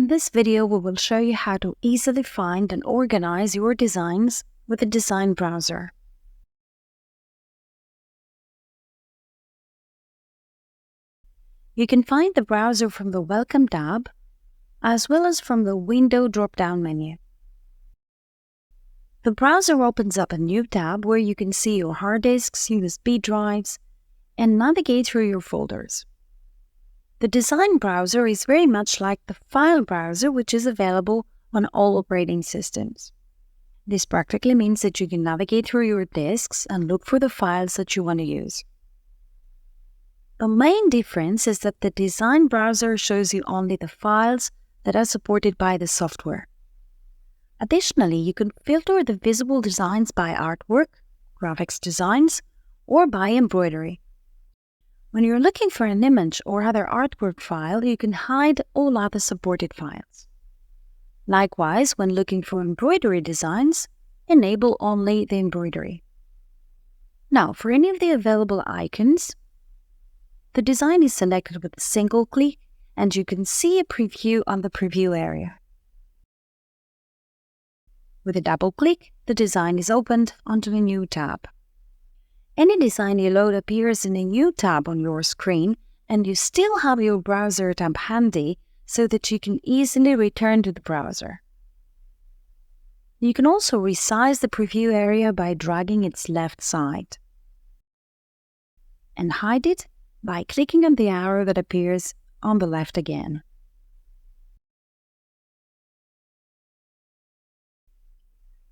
In this video, we will show you how to easily find and organize your designs with the design browser. You can find the browser from the Welcome tab, as well as from the Window drop-down menu. The browser opens up a new tab where you can see your hard disks, USB drives, and navigate through your folders. The design browser is very much like the file browser, which is available on all operating systems. This practically means that you can navigate through your disks and look for the files that you want to use. The main difference is that the design browser shows you only the files that are supported by the software. Additionally, you can filter the visible designs by artwork, graphics designs, or by embroidery. When you're looking for an image or other artwork file, you can hide all other supported files. Likewise, when looking for embroidery designs, enable only the embroidery. Now, for any of the available icons, the design is selected with a single click, and you can see a preview on the preview area. With a double click, the design is opened onto a new tab. Any design you load appears in a new tab on your screen, and you still have your browser tab handy so that you can easily return to the browser. You can also resize the preview area by dragging its left side, and hide it by clicking on the arrow that appears on the left again.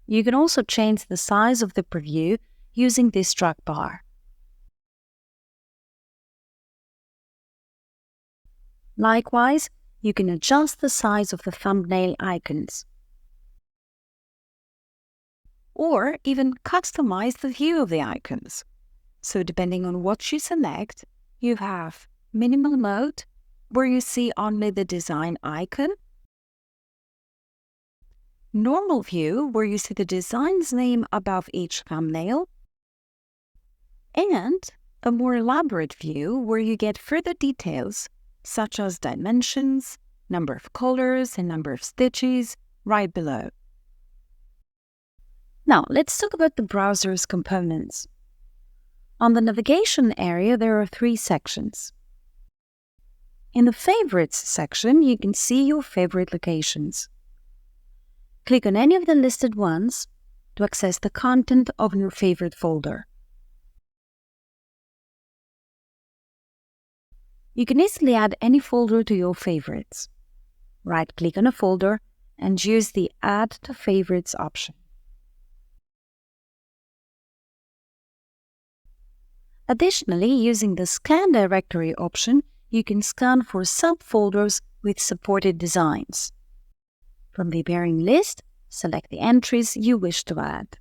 You can also change the size of the preview using this drag bar. Likewise, you can adjust the size of the thumbnail icons, or even customize the view of the icons. So depending on what you select, you have minimal mode, where you see only the design icon, normal view, where you see the design's name above each thumbnail, and a more elaborate view where you get further details such as dimensions, number of colors, and number of stitches right below. Now, let's talk about the browser's components. On the navigation area, there are 3 sections. In the Favorites section, you can see your favorite locations. Click on any of the listed ones to access the content of your favorite folder. You can easily add any folder to your favorites. Right-click on a folder and use the Add to Favorites option. Additionally, using the Scan Directory option, you can scan for subfolders with supported designs. From the appearing list, select the entries you wish to add.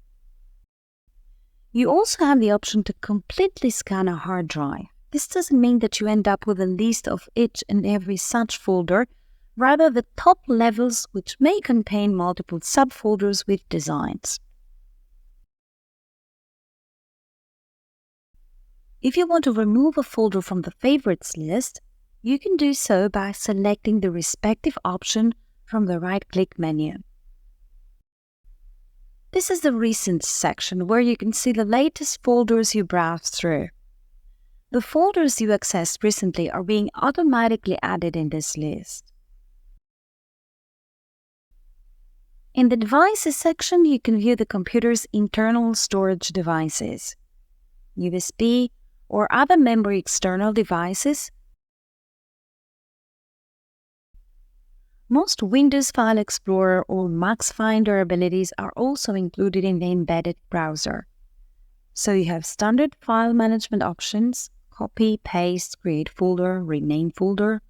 You also have the option to completely scan a hard drive. This doesn't mean that you end up with a list of each and every such folder, rather the top levels, which may contain multiple subfolders with designs. If you want to remove a folder from the favorites list, you can do so by selecting the respective option from the right-click menu. This is the Recent section where you can see the latest folders you browsed through. The folders you accessed recently are being automatically added in this list. In the Devices section, you can view the computer's internal storage devices, USB, or other memory external devices. Most Windows File Explorer or Max Finder abilities are also included in the embedded browser. So you have standard file management options: copy, paste, create folder, rename folder.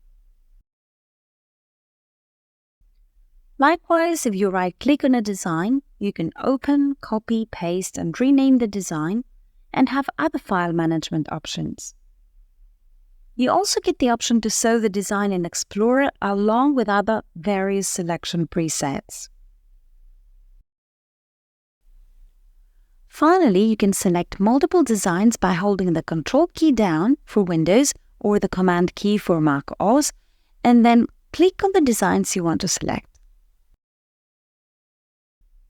Likewise, if you right-click on a design, you can open, copy, paste, and rename the design, and have other file management options. You also get the option to show the design in Explorer along with other various selection presets. Finally, you can select multiple designs by holding the Control key down for Windows or the Command key for Mac OS, and then click on the designs you want to select.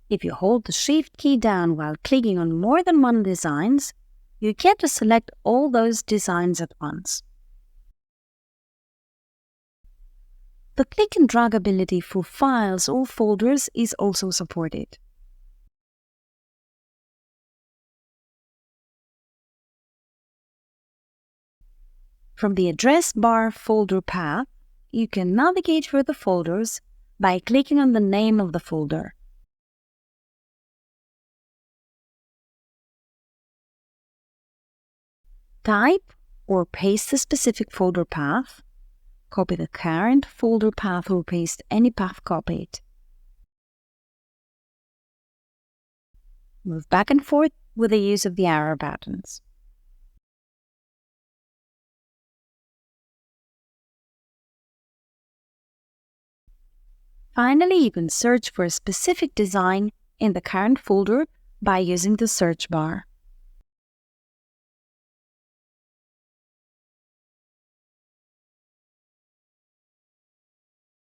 If you hold the Shift key down while clicking on more than one designs, you get to select all those designs at once. The click and drag ability for files or folders is also supported. From the address bar folder path, you can navigate through the folders by clicking on the name of the folder. Type or paste the specific folder path, copy the current folder path or paste any path copied. Move back and forth with the use of the arrow buttons. Finally, you can search for a specific design in the current folder by using the search bar.